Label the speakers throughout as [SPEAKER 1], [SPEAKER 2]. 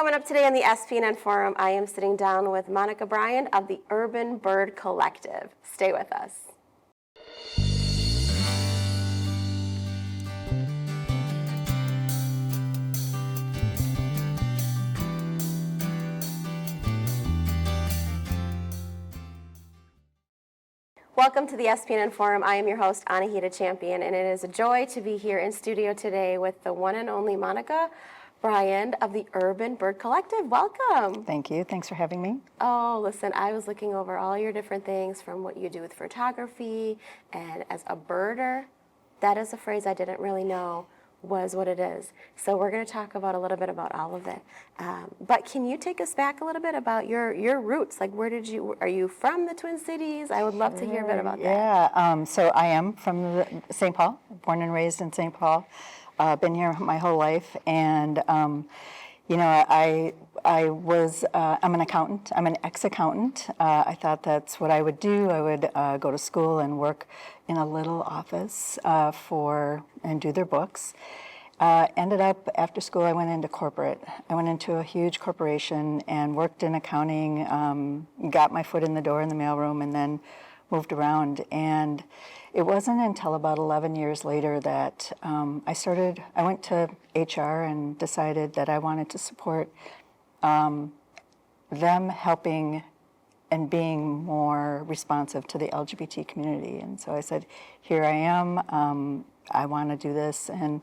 [SPEAKER 1] Coming up today on the SPNN Forum, I am sitting down with Monica Bryand of the Urban Bird Collective. Stay with us. Welcome to the SPNN Forum. I am your host, Anahita Champion, and it is a joy to be here in studio today with the one and only Monica Bryand of the Urban Bird Collective. Welcome.
[SPEAKER 2] Thank you. Thanks for having me.
[SPEAKER 1] Oh, listen, I was looking over all your different things from what you do with photography and as a birder. That is a phrase I didn't really know was what it is. So we're going to talk about a little bit about all of it. But can you take us back a little bit about your roots? Like, are you from the Twin Cities? I would love to hear a bit about that.
[SPEAKER 2] Yeah, so I am from St. Paul, born and raised in St. Paul. Been here my whole life, and you know, I'm an accountant. I'm an ex-accountant. I thought that's what I would do. I would go to school and work in a little office and do their books. Ended up, after school, I went into corporate. I went into a huge corporation and worked in accounting, got my foot in the door in the mailroom, and then moved around. And it wasn't until about 11 years later that I went to HR and decided that I wanted to support them helping and being more responsive to the LGBT community. And so I said, here I am, I want to do this. And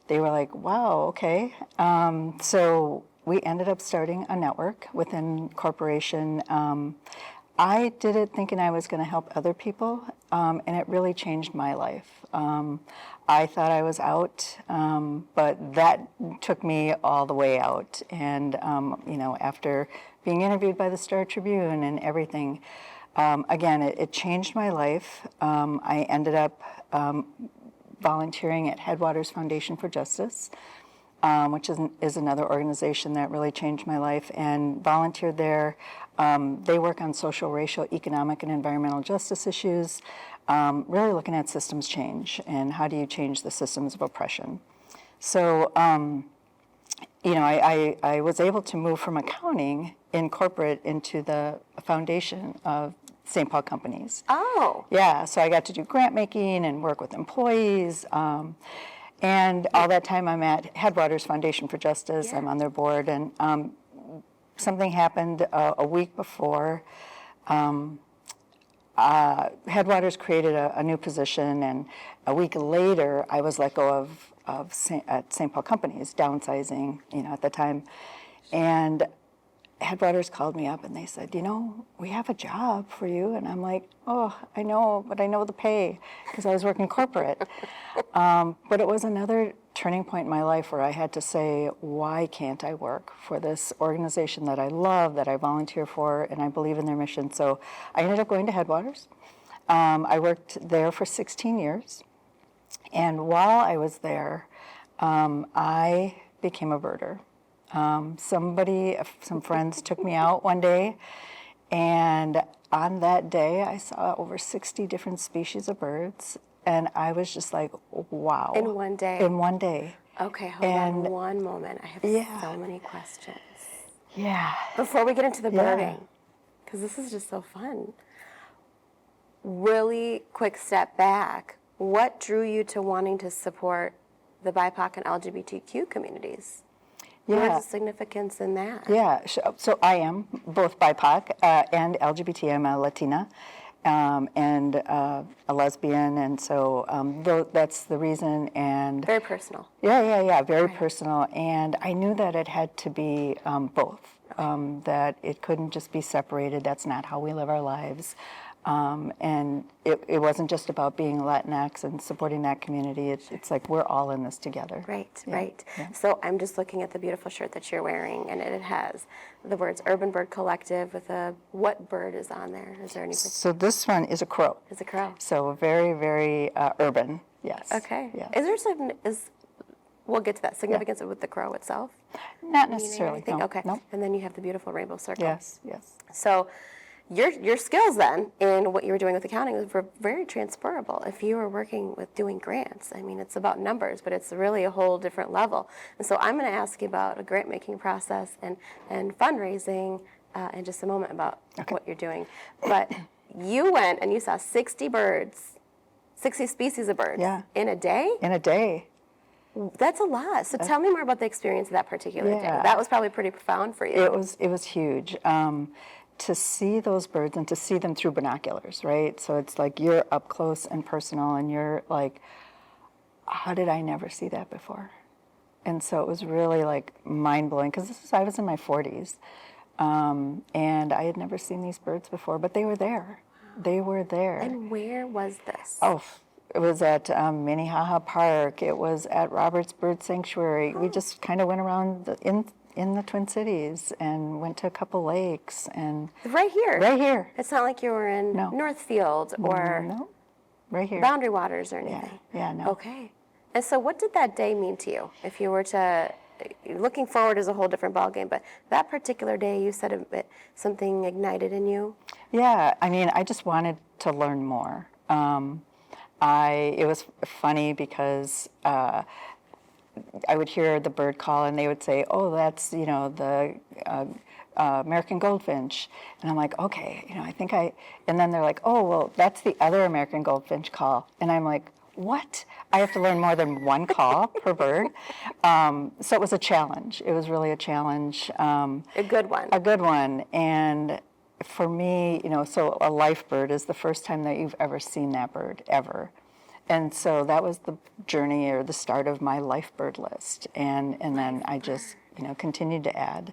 [SPEAKER 2] they were like, wow, okay. So we ended up starting a network within corporation. I did it thinking I was going to help other people, and it really changed my life. I thought I was out, but that took me all the way out. And you know, after being interviewed by the Star Tribune and everything, again, it changed my life. I ended up volunteering at Headwaters Foundation for Justice, which is another organization that really changed my life, and volunteered there. They work on social, racial, economic, and environmental justice issues, really looking at systems change and how do you change the systems of oppression. So, you know, I was able to move from accounting in corporate into the foundation of St. Paul companies.
[SPEAKER 1] Oh.
[SPEAKER 2] Yeah, so I got to do grant making and work with employees. And all that time I'm at Headwaters Foundation for Justice. Yeah. I'm on their board, and something happened a week before. Headwaters created a new position, and a week later I was let go at St. Paul companies, downsizing, you know, at the time. And Headwaters called me up and they said, you know, we have a job for you. And I'm like, oh, I know, but I know the pay because I was working corporate. But it was another turning point in my life where I had to say, why can't I work for this organization that I love, that I volunteer for, and I believe in their mission? So I ended up going to Headwaters. I worked there for 16 years. And while I was there, I became a birder. Some friends took me out one day, and on that day I saw over 60 different species of birds, and I was just like, wow.
[SPEAKER 1] In one day?
[SPEAKER 2] In one day.
[SPEAKER 1] Okay, hold on one moment. I have so many questions.
[SPEAKER 2] Yeah.
[SPEAKER 1] Before we get into the birding, because this is just so fun. Really quick step back. What drew you to wanting to support the BIPOC and LGBTQ communities?
[SPEAKER 2] Yeah.
[SPEAKER 1] What's the significance in that?
[SPEAKER 2] Yeah, so I am both BIPOC and LGBT. I'm a Latina and a lesbian, and so that's the reason. And
[SPEAKER 1] very personal.
[SPEAKER 2] Yeah, very personal. And I knew that it had to be both, that it couldn't just be separated. That's not how we live our lives. And it wasn't just about being Latinx and supporting that community. It's like we're all in this together.
[SPEAKER 1] Right.
[SPEAKER 2] Yeah.
[SPEAKER 1] So I'm just looking at the beautiful shirt that you're wearing, and it has the words Urban Bird Collective with what bird is on there? Is there anything?
[SPEAKER 2] So this one is a crow.
[SPEAKER 1] It's a crow.
[SPEAKER 2] So very, very urban, yes.
[SPEAKER 1] Okay.
[SPEAKER 2] Yeah.
[SPEAKER 1] Is there some, we'll get to that significance with the crow itself?
[SPEAKER 2] Not necessarily, no.
[SPEAKER 1] Okay.
[SPEAKER 2] No.
[SPEAKER 1] And then you have the beautiful rainbow circle.
[SPEAKER 2] Yes.
[SPEAKER 1] So your skills then in what you were doing with accounting were very transferable. If you were working with doing grants, I mean, it's about numbers, but it's really a whole different level. And so I'm going to ask you about a grant making process and fundraising in just a moment about what you're doing. But you went and you saw 60 birds, 60 species of birds in a day?
[SPEAKER 2] In a day.
[SPEAKER 1] That's a lot. So tell me more about the experience of that particular day. That was probably pretty profound for you.
[SPEAKER 2] It was huge. To see those birds and to see them through binoculars, right? So it's like you're up close and personal, and you're like, how did I never see that before? And so it was really like mind-blowing, because I was in my 40s, and I had never seen these birds before, but they were there. They were there.
[SPEAKER 1] And where was this?
[SPEAKER 2] Oh, it was at Minnehaha Park. It was at Roberts Bird Sanctuary. We just kind of went around in the Twin Cities and went to a couple lakes and
[SPEAKER 1] right here.
[SPEAKER 2] Right here.
[SPEAKER 1] It's not like you were in Northfield or
[SPEAKER 2] no, right here.
[SPEAKER 1] Boundary Waters or anything.
[SPEAKER 2] Yeah, no.
[SPEAKER 1] Okay. And so what did that day mean to you? If you were to, looking forward is a whole different ballgame, but that particular day you said something ignited in you?
[SPEAKER 2] Yeah, I mean, I just wanted to learn more. It was funny because I would hear the bird call, and they would say, "Oh, that's the American goldfinch," and I'm like, "Okay, I think I." And then they're like, "Oh, well, that's the other American goldfinch call," and I'm like, "What? I have to learn more than one call per bird." So it was a challenge. It was really a challenge.
[SPEAKER 1] A good one.
[SPEAKER 2] A good one, and for me, so a life bird is the first time that you've ever seen that bird ever. And so that was the journey or the start of my life bird list. And then I just, continued to add.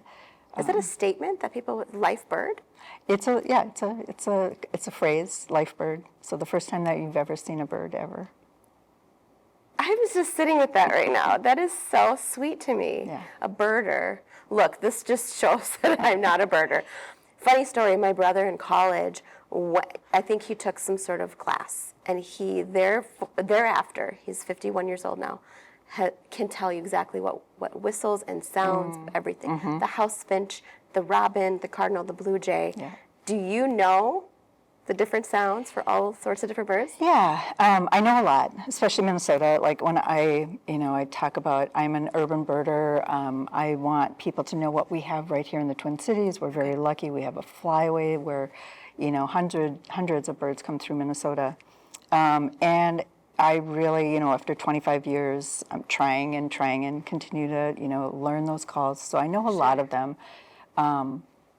[SPEAKER 1] Is it a statement that people life bird?
[SPEAKER 2] It's a phrase, life bird. So the first time that you've ever seen a bird ever.
[SPEAKER 1] I was just sitting with that right now. That is so sweet to me.
[SPEAKER 2] Yeah.
[SPEAKER 1] A birder. Look, this just shows that I'm not a birder. Funny story, my brother in college, I think he took some sort of class, and he thereafter, he's 51 years old now, can tell you exactly what whistles and sounds, everything. Mm-hmm. The house finch, the robin, the cardinal, the blue jay. Yeah. Do you know the different sounds for all sorts of different birds?
[SPEAKER 2] Yeah, I know a lot, especially Minnesota. Like when I talk about I'm an urban birder, I want people to know what we have right here in the Twin Cities. We're very lucky. We have a flyway where, hundreds of birds come through Minnesota. And I really, after 25 years, I'm trying and continue to, learn those calls. So I know a lot of them.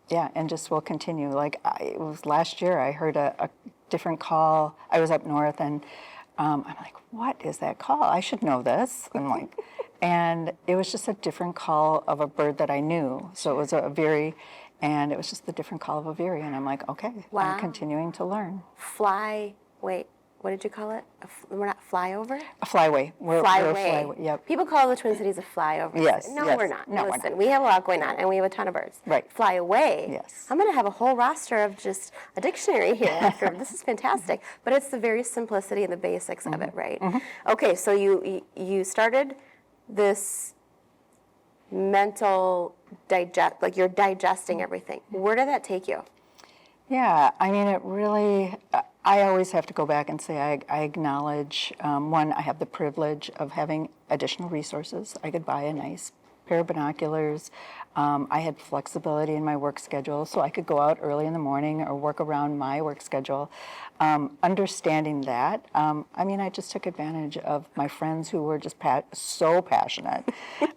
[SPEAKER 2] Yeah, and just will continue. Like it was last year, I heard a different call. I was up north, and I'm like, "What is that call? I should know this." I'm like, and it was just a different call of a bird that I knew. So it was a veery, and it was just the different call of a veery. And I'm like, "Okay, wow. I'm continuing to learn."
[SPEAKER 1] What did you call it? We're not flyover?
[SPEAKER 2] A flyway. We're a flyway. Yep.
[SPEAKER 1] People call the Twin Cities a flyover.
[SPEAKER 2] Yes.
[SPEAKER 1] No,
[SPEAKER 2] yes.
[SPEAKER 1] we're not.
[SPEAKER 2] No,
[SPEAKER 1] Listen,
[SPEAKER 2] we're not.
[SPEAKER 1] We have a lot going on, and we have a ton of birds.
[SPEAKER 2] Right.
[SPEAKER 1] Fly away.
[SPEAKER 2] Yes.
[SPEAKER 1] I'm going to have a whole roster of just a dictionary here after. This is fantastic. But it's the very simplicity and the basics of it, right? Mm-hmm. Okay, so you started this mental like you're digesting everything. Where did that take you?
[SPEAKER 2] Yeah, I mean, it really, I always have to go back and say I acknowledge, one, I have the privilege of having additional resources. I could buy a nice pair of binoculars. I had flexibility in my work schedule, so I could go out early in the morning or work around my work schedule. Understanding that, I just took advantage of my friends who were just so passionate.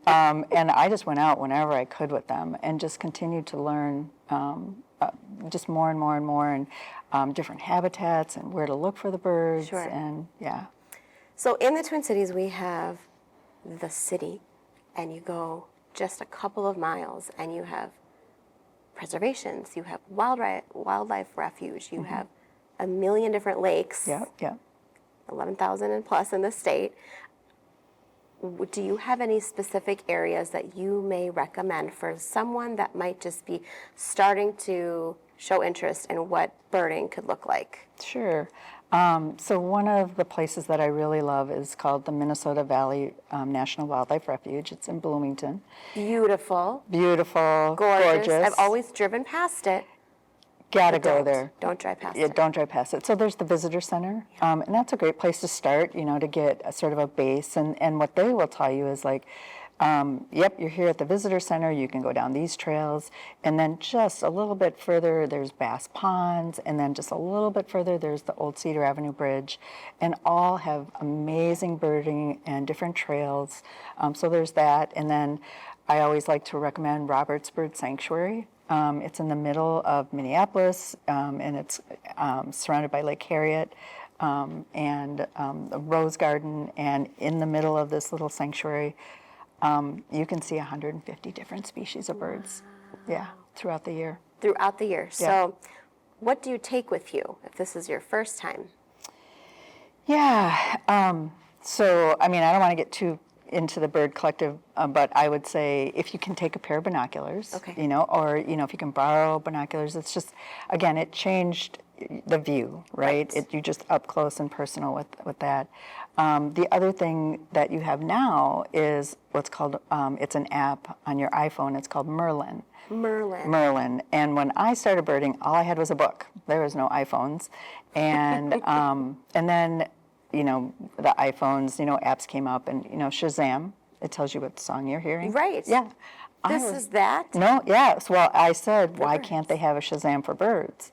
[SPEAKER 2] And I just went out whenever I could with them and just continued to learn just more and more and more, and different habitats and where to look for the birds.
[SPEAKER 1] Sure.
[SPEAKER 2] And yeah.
[SPEAKER 1] So in the Twin Cities, we have the city, and you go just a couple of miles, and you have preservations, you have wildlife refuge, you have a million different lakes.
[SPEAKER 2] Yeah, yeah.
[SPEAKER 1] 11,000 and plus in the state. Do you have any specific areas that you may recommend for someone that might just be starting to show interest in what birding could look like?
[SPEAKER 2] Sure. So one of the places that I really love is called the Minnesota Valley National Wildlife Refuge. It's in Bloomington.
[SPEAKER 1] Beautiful.
[SPEAKER 2] Beautiful.
[SPEAKER 1] Gorgeous. I've always driven past it.
[SPEAKER 2] Gotta
[SPEAKER 1] But
[SPEAKER 2] go there.
[SPEAKER 1] Don't drive past
[SPEAKER 2] Yeah,
[SPEAKER 1] it.
[SPEAKER 2] don't drive past it. So there's the visitor center, and that's a great place to start, to get a sort of a base. And what they will tell you is like, yep, you're here at the visitor center, you can go down these trails, and then just a little bit further, there's Bass Ponds, and then just a little bit further, there's the Old Cedar Avenue Bridge, and all have amazing birding and different trails. So there's that, and then I always like to recommend Roberts Bird Sanctuary. It's in the middle of Minneapolis, and it's surrounded by Lake Harriet and the Rose Garden. And in the middle of this little sanctuary, you can see 150 different species of birds. Yeah, throughout the year.
[SPEAKER 1] Throughout the year.
[SPEAKER 2] Yeah.
[SPEAKER 1] So what do you take with you if this is your first time?
[SPEAKER 2] Yeah. So, I mean, I don't want to get too into the bird collective, but I would say if you can take a pair of binoculars,
[SPEAKER 1] Okay.
[SPEAKER 2] or, if you can borrow binoculars, it's just, again, it changed the view, right?
[SPEAKER 1] Right.
[SPEAKER 2] You're just up close and personal with that. The other thing that you have now is what's called, it's an app on your iPhone, it's called Merlin. Merlin. And when I started birding, all I had was a book. There was no iPhones. And, and then, the iPhones, apps came up, and, Shazam, it tells you what song you're hearing.
[SPEAKER 1] Right.
[SPEAKER 2] Yeah.
[SPEAKER 1] This is that?
[SPEAKER 2] No, yes. Well, I said, why can't they have a Shazam for birds?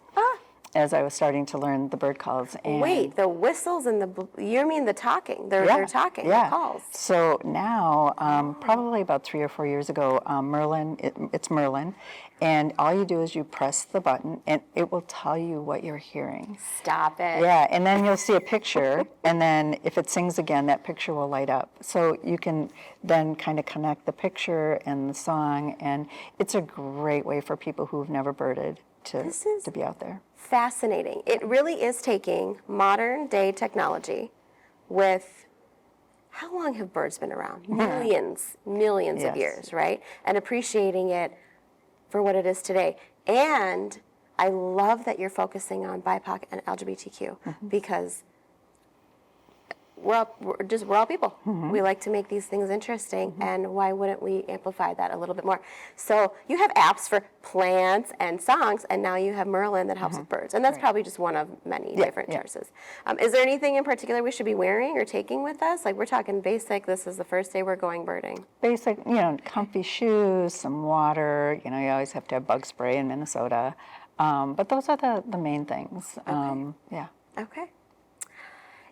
[SPEAKER 2] As I was starting to learn the bird calls. And
[SPEAKER 1] Wait, the whistles and you mean the talking? They're talking,
[SPEAKER 2] yeah.
[SPEAKER 1] the calls.
[SPEAKER 2] So now, probably about 3 or 4 years ago, Merlin, it's Merlin, and all you do is you press the button, and it will tell you what you're hearing.
[SPEAKER 1] Stop it.
[SPEAKER 2] Yeah, and then you'll see a picture, and then if it sings again, that picture will light up. So you can then kind of connect the picture and the song, and it's a great way for people who've never birded to be out there.
[SPEAKER 1] Fascinating. It really is taking modern day technology with, how long have birds been around? Millions
[SPEAKER 2] Yes.
[SPEAKER 1] of years, right? And appreciating it for what it is today. And I love that you're focusing on BIPOC and LGBTQ because we're all people. We like to make these things interesting, and why wouldn't we amplify that a little bit more? So you have apps for plants and songs, and now you have Merlin that helps with birds, and that's probably just one of many different choices. Is there anything in particular we should be wearing or taking with us? Like, we're talking basic, this is the first day we're going birding.
[SPEAKER 2] Basic, comfy shoes, some water, you always have to have bug spray in Minnesota. But those are the main things. Yeah.
[SPEAKER 1] Okay.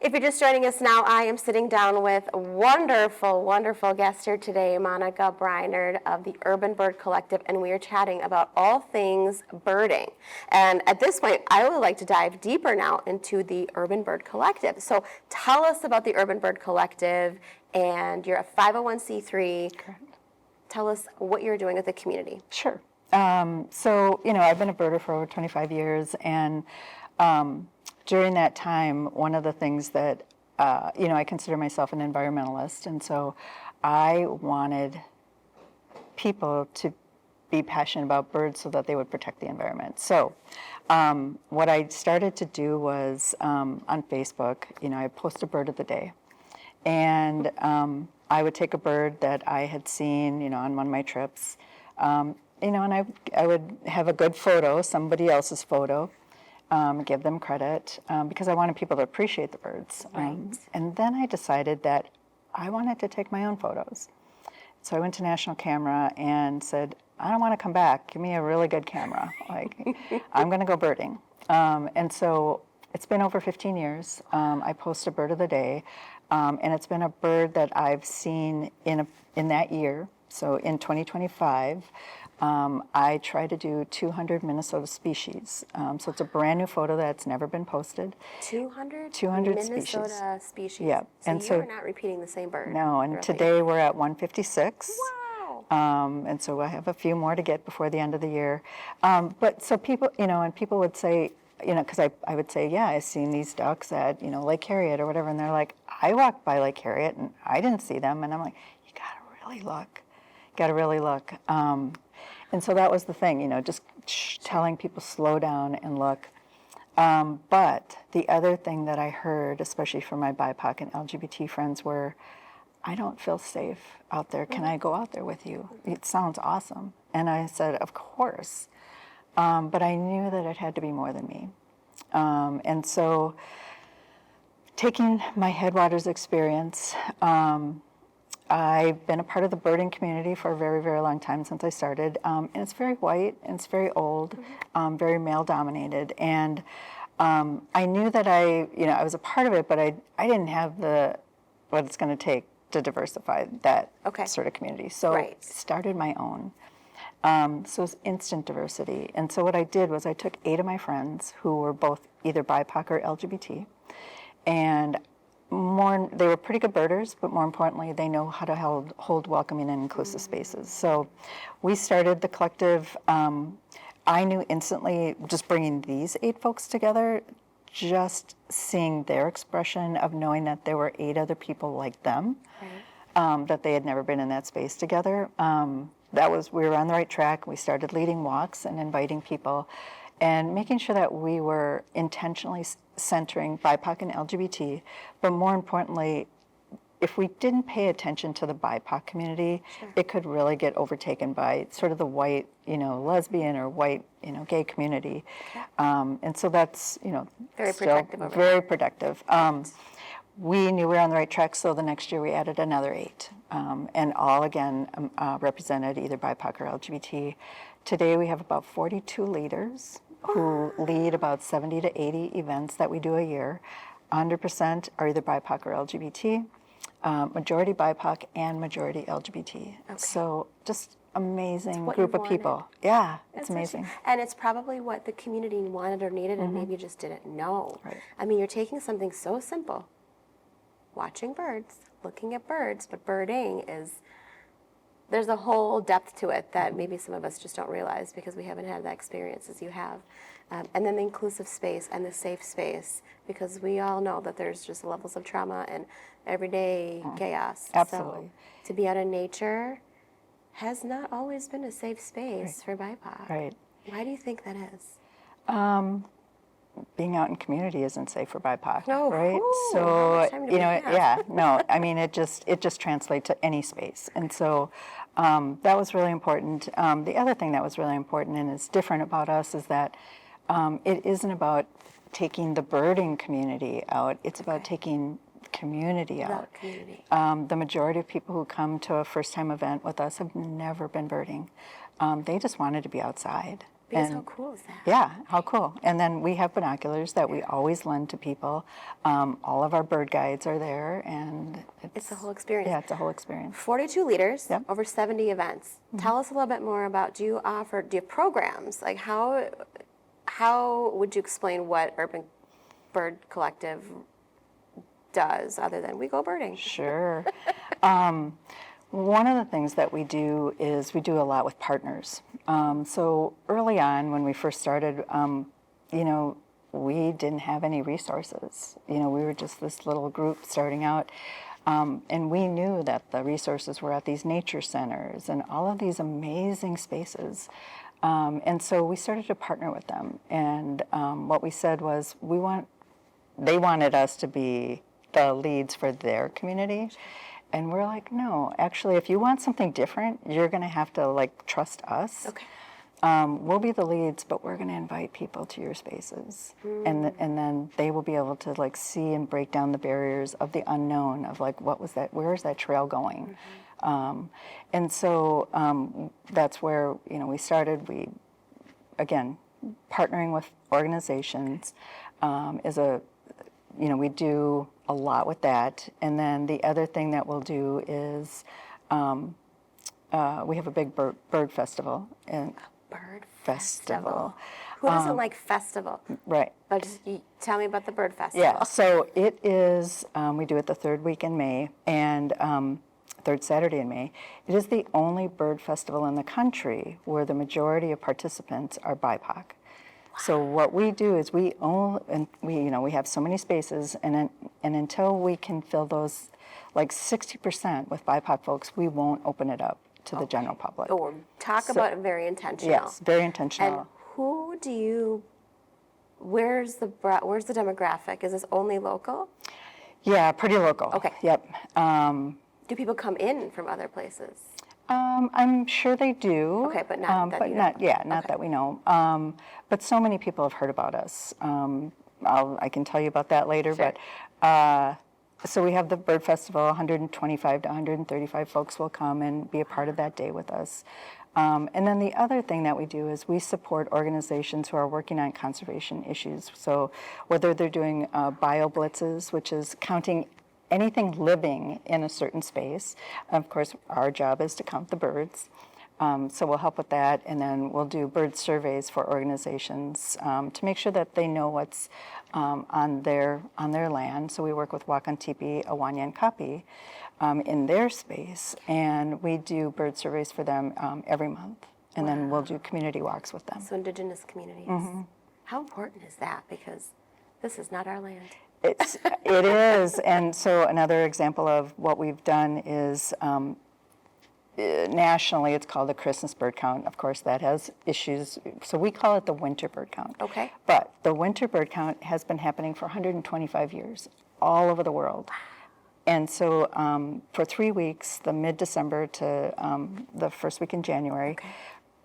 [SPEAKER 1] If you're just joining us now, I am sitting down with a wonderful, wonderful guest here today, Monica Bryand of the Urban Bird Collective, and we are chatting about all things birding. And at this point, I would like to dive deeper now into the Urban Bird Collective. So tell us about the Urban Bird Collective, and you're a 501c3.
[SPEAKER 2] Correct.
[SPEAKER 1] Tell us what you're doing with the community.
[SPEAKER 2] Sure. So, I've been a birder for over 25 years, and during that time, one of the things that, I consider myself an environmentalist, and so I wanted people to be passionate about birds so that they would protect the environment. So what I started to do was on Facebook, I post a bird of the day. And I would take a bird that I had seen, on one of my trips, and I would have a good photo, somebody else's photo, give them credit, because I wanted people to appreciate the birds.
[SPEAKER 1] Right.
[SPEAKER 2] And then I decided that I wanted to take my own photos. So I went to National Camera and said, I don't want to come back. Give me a really good camera. I'm going to go birding. And so it's been over 15 years. I post a bird of the day, and it's been a bird that I've seen in that year. So in 2025, I try to do 200 Minnesota species. So it's a brand new photo that's never been posted.
[SPEAKER 1] 200
[SPEAKER 2] Minnesota
[SPEAKER 1] species.
[SPEAKER 2] Yeah.
[SPEAKER 1] So
[SPEAKER 2] and
[SPEAKER 1] you are not repeating the same bird.
[SPEAKER 2] No, and
[SPEAKER 1] really.
[SPEAKER 2] today we're at 156.
[SPEAKER 1] Wow.
[SPEAKER 2] And so I have a few more to get before the end of the year. But so people, and people would say, because I would say, yeah, I've seen these ducks at, Lake Harriet or whatever. And they're like, I walked by Lake Harriet and I didn't see them. And I'm like, you got to really look. And so that was the thing, just telling people slow down and look. But the other thing that I heard, especially from my BIPOC and LGBT friends, were, I don't feel safe out there. Can I go out there with you? It sounds awesome. And I said, of course. but I knew that it had to be more than me. And so taking my Headwaters experience, I've been a part of the birding community for a very, very long time since I started. And it's very white, and it's very old, very male-dominated. And I knew that I was a part of it, but I didn't have what it's going to take to diversify that sort of community. So started my own. So it's instant diversity. And so what I did was I took 8 of my friends who were both either BIPOC or LGBT, and they were pretty good birders, but more importantly, they know how to hold welcoming and inclusive spaces. So we started the collective. I knew instantly, just bringing these 8 folks together, just seeing their expression of knowing that there were 8 other people like them, that they had never been in that space together. We were on the right track. We started leading walks and inviting people and making sure that we were intentionally centering BIPOC and LGBT, but more importantly, if we didn't pay attention to the BIPOC community, it could really get overtaken by sort of the white, lesbian or white, gay community. And so that's,
[SPEAKER 1] very protective over
[SPEAKER 2] very productive. We knew we were on the right track, so the next year we added another 8, and all again represented either BIPOC or LGBT. Today we have about 42 leaders who lead about 70 to 80 events that we do a year. 100% are either BIPOC or LGBT, majority BIPOC and majority LGBT. So just amazing group of people. Yeah, it's amazing.
[SPEAKER 1] And it's probably what the community wanted or needed and maybe just didn't know.
[SPEAKER 2] Right.
[SPEAKER 1] I mean, you're taking something so simple, watching birds, looking at birds, but birding there's a whole depth to it that maybe some of us just don't realize because we haven't had that experience as you have. And then the inclusive space and the safe space, because we all know that there's just levels of trauma and everyday chaos.
[SPEAKER 2] Absolutely.
[SPEAKER 1] So to be out in nature has not always been a safe space for BIPOC.
[SPEAKER 2] Right.
[SPEAKER 1] Why do you think that is?
[SPEAKER 2] Being out in community isn't safe for BIPOC,
[SPEAKER 1] No.
[SPEAKER 2] right?
[SPEAKER 1] Ooh,
[SPEAKER 2] So
[SPEAKER 1] how much time do we have?
[SPEAKER 2] I mean, it just translates to any space, and so that was really important. The other thing that was really important and is different about us is that it isn't about taking the birding community out; it's about taking community out.
[SPEAKER 1] Community.
[SPEAKER 2] The majority of people who come to a first-time event with us have never been birding. They just wanted to be outside.
[SPEAKER 1] Because how cool is that?
[SPEAKER 2] Yeah, how cool. And then we have binoculars that we always lend to people. All of our bird guides are there, and
[SPEAKER 1] It's a whole experience.
[SPEAKER 2] Yeah, it's a whole experience.
[SPEAKER 1] 42 leaders,
[SPEAKER 2] Yep.
[SPEAKER 1] over 70 events. Tell us a little bit more about, do you have programs? Like how would you explain what Urban Bird Collective does other than we go birding?
[SPEAKER 2] Sure. One of the things that we do is we do a lot with partners. So early on, when we first started, we didn't have any resources. We were just this little group starting out. And we knew that the resources were at these nature centers and all of these amazing spaces. And so we started to partner with them. And what we said was they wanted us to be the leads for their community. And we're like, no, actually, if you want something different, you're going to have to trust us.
[SPEAKER 1] Okay.
[SPEAKER 2] We'll be the leads, but we're going to invite people to your spaces, and then they will be able to see and break down the barriers of the unknown of what was that? Where is that trail going? And so that's where we started. We again partnering with organizations we do a lot with that. And then the other thing that we'll do is we have a big bird festival.
[SPEAKER 1] Bird festival. Who
[SPEAKER 2] Um,
[SPEAKER 1] doesn't like festival?
[SPEAKER 2] Right.
[SPEAKER 1] But just tell me about the bird festival.
[SPEAKER 2] Yeah, so it is, we do it the third week in May, and third Saturday in May. It is the only bird festival in the country where the majority of participants are BIPOC. So what we do is we have so many spaces, and until we can fill those 60% with BIPOC folks, we won't open it up to the general public.
[SPEAKER 1] Oh, talk about very intentional.
[SPEAKER 2] Yes, very intentional.
[SPEAKER 1] And where's the demographic? Is this only local?
[SPEAKER 2] Yeah, pretty local.
[SPEAKER 1] Okay.
[SPEAKER 2] Yep.
[SPEAKER 1] Do people come in from other places?
[SPEAKER 2] I'm sure they do.
[SPEAKER 1] Okay, but not that
[SPEAKER 2] but
[SPEAKER 1] you
[SPEAKER 2] not,
[SPEAKER 1] know.
[SPEAKER 2] yeah, not
[SPEAKER 1] Okay.
[SPEAKER 2] that we know. But so many people have heard about us. I can tell you about that later.
[SPEAKER 1] Sure.
[SPEAKER 2] But so we have the Bird Festival. 125 to 135 folks will come and be a part of that day with us. And then the other thing that we do is we support organizations who are working on conservation issues. So whether they're doing bio blitzes, which is counting anything living in a certain space. Of course, our job is to count the birds. So we'll help with that, and then we'll do bird surveys for organizations to make sure that they know what's on their land. So we work with Wakantipi, Awanya, and Kapi in their space, and we do bird surveys for them every month, and then we'll do community walks with them.
[SPEAKER 1] So Indigenous communities. How important is that? Because this is not our land.
[SPEAKER 2] It is, and so another example of what we've done is nationally it's called the Christmas bird count. Of course, that has issues, so we call it the winter bird count.
[SPEAKER 1] Okay.
[SPEAKER 2] But the winter bird count has been happening for 125 years all over the world. And so for 3 weeks, the mid-December to the first week in January,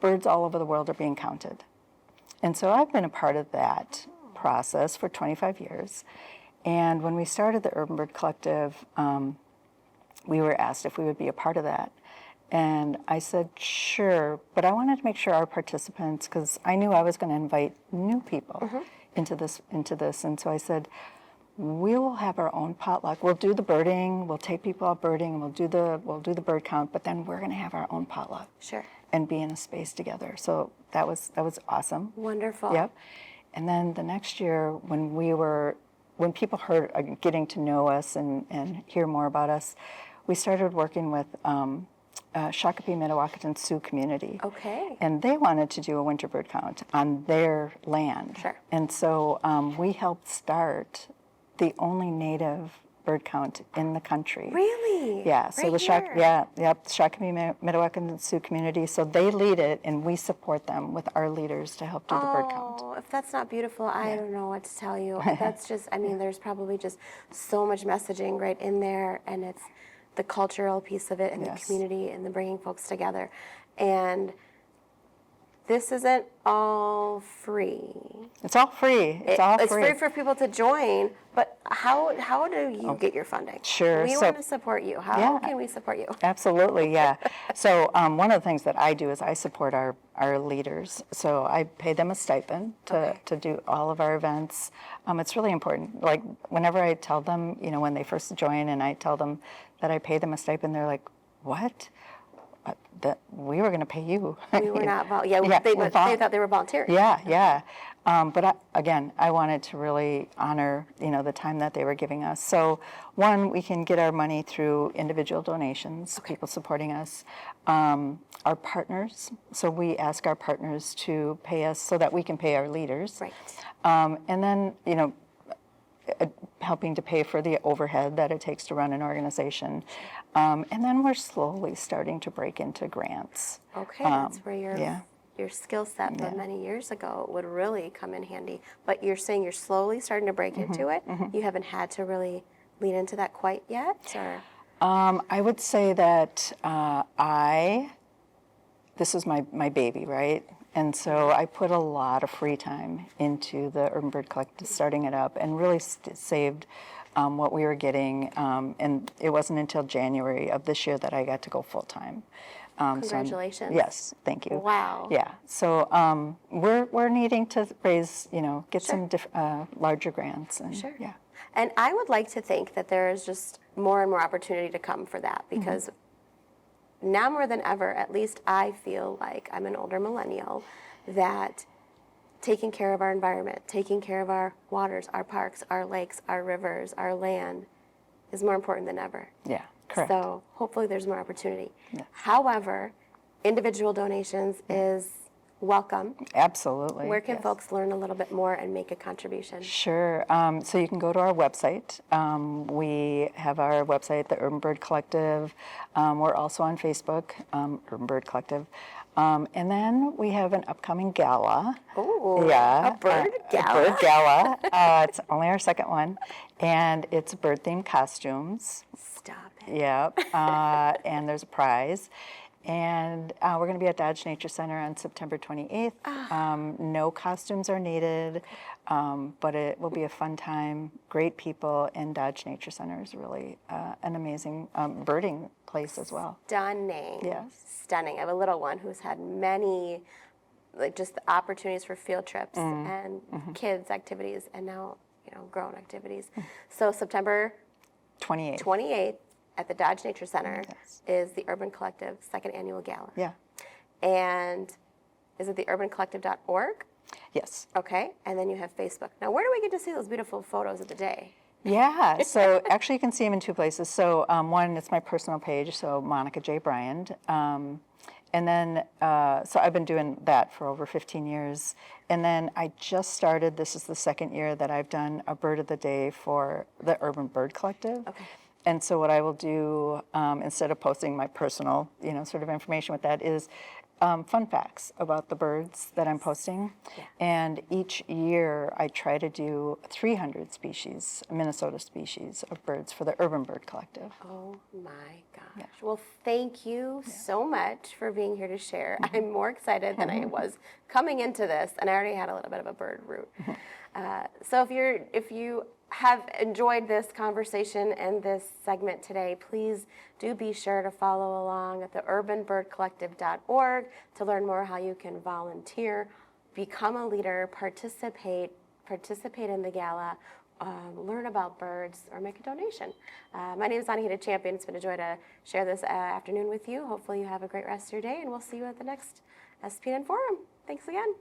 [SPEAKER 2] birds all over the world are being counted. And so I've been a part of that process for 25 years. And when we started the Urban Bird Collective, we were asked if we would be a part of that. And I said, sure, but I wanted to make sure our participants, because I knew I was going to invite new people into this. And so I said, we will have our own potluck. We'll do the birding, we'll take people out birding, and we'll do the bird count, but then we're going to have our own potluck.
[SPEAKER 1] Sure.
[SPEAKER 2] And be in a space together. So that was awesome.
[SPEAKER 1] Wonderful.
[SPEAKER 2] Yep. And then the next year, when people heard getting to know us and hear more about us, we started working with Shakopee, Mdewakanton Sioux community.
[SPEAKER 1] Okay.
[SPEAKER 2] And they wanted to do a winter bird count on their land.
[SPEAKER 1] Sure.
[SPEAKER 2] And so we helped start the only native bird count in the country.
[SPEAKER 1] Really?
[SPEAKER 2] Yeah. So
[SPEAKER 1] right
[SPEAKER 2] the
[SPEAKER 1] here?
[SPEAKER 2] Shakopee, Mdewakanton Sioux community. So they lead it, and we support them with our leaders to help do the bird count.
[SPEAKER 1] Oh, if that's not beautiful, I don't know what to tell you. That's just, I mean, there's probably just so much messaging right in there, and it's the cultural piece of it, and the community, and the bringing folks together. And this isn't all free.
[SPEAKER 2] It's all free. It's
[SPEAKER 1] free for people to join, but how do you get your funding?
[SPEAKER 2] Sure.
[SPEAKER 1] We want to support you. How can we support you?
[SPEAKER 2] Absolutely, yeah. So one of the things that I do is I support our leaders. So I pay them a stipend to do all of our events. It's really important. Like whenever I tell them, when they first join and I tell them that I pay them a stipend, they're like, what? That we were going to pay you.
[SPEAKER 1] We were not they thought they were volunteering.
[SPEAKER 2] Yeah. But I wanted to really honor, the time that they were giving us. So, one, we can get our money through individual donations, people supporting us. Our partners, so we ask our partners to pay us so that we can pay our leaders.
[SPEAKER 1] Right.
[SPEAKER 2] And then, helping to pay for the overhead that it takes to run an organization. And then we're slowly starting to break into grants.
[SPEAKER 1] Okay, that's where your skill set from many years ago would really come in handy. But you're saying you're slowly starting to break into it? You haven't had to really lean into that quite yet? Or?
[SPEAKER 2] I would say that this is my baby, right? And so I put a lot of free time into the Urban Bird Collective, starting it up, and really saved what we were getting. And it wasn't until January of this year that I got to go full time.
[SPEAKER 1] Congratulations.
[SPEAKER 2] Yes, thank you.
[SPEAKER 1] Wow.
[SPEAKER 2] Yeah. So we're needing to raise, get some larger grants. And,
[SPEAKER 1] Sure.
[SPEAKER 2] Yeah.
[SPEAKER 1] And I would like to think that there is just more and more opportunity to come for that, because now more than ever, at least I feel like I'm an older millennial, that taking care of our environment, taking care of our waters, our parks, our lakes, our rivers, our land is more important than ever.
[SPEAKER 2] Yeah, correct.
[SPEAKER 1] So hopefully there's more opportunity. Yeah. However, individual donations is welcome.
[SPEAKER 2] Absolutely.
[SPEAKER 1] Where can folks learn a little bit more and make a contribution?
[SPEAKER 2] Sure. So you can go to our website. We have our website, the Urban Bird Collective. We're also on Facebook, Urban Bird Collective. And then we have an upcoming gala.
[SPEAKER 1] Oh,
[SPEAKER 2] yeah,
[SPEAKER 1] a bird gala.
[SPEAKER 2] A bird gala. It's only our second one. And it's bird-themed costumes.
[SPEAKER 1] Stop it.
[SPEAKER 2] Yep. And there's a prize. And we're going to be at Dodge Nature Center on September 28th. No costumes are needed, but it will be a fun time. Great people, and Dodge Nature Center is really an amazing birding place as well.
[SPEAKER 1] Stunning.
[SPEAKER 2] Yes.
[SPEAKER 1] Stunning. I have a little one who's had many, like, just the opportunities for field trips and kids activities, and now, grown activities. So September 28th at the Dodge Nature Center is the Urban Collective second annual gala.
[SPEAKER 2] Yeah.
[SPEAKER 1] And is it the urbancollective.org?
[SPEAKER 2] Yes.
[SPEAKER 1] Okay. And then you have Facebook. Now, where do we get to see those beautiful photos of the day?
[SPEAKER 2] Yeah, so actually you can see them in two places. So one, it's my personal page, so Monica J. Bryand. And then, so I've been doing that for over 15 years. And then I just started, this is the second year that I've done a bird of the day for the Urban Bird Collective.
[SPEAKER 1] Okay.
[SPEAKER 2] And so what I will do, instead of posting my personal, sort of information with that, is fun facts about the birds that I'm posting.
[SPEAKER 1] Yeah.
[SPEAKER 2] And each year I try to do 300 species, Minnesota species of birds for the Urban Bird Collective.
[SPEAKER 1] Oh my gosh. Well, thank you so much for being here to share. I'm more excited than I was coming into this, and I already had a little bit of a bird root. So if you have enjoyed this conversation and this segment today, please do be sure to follow along at the urbanbirdcollective.org to learn more how you can volunteer, become a leader, participate in the gala, learn about birds, or make a donation. My name is Anahita Champion. It's been a joy to share this afternoon with you. Hopefully you have a great rest of your day, and we'll see you at the next SPNN Forum. Thanks again.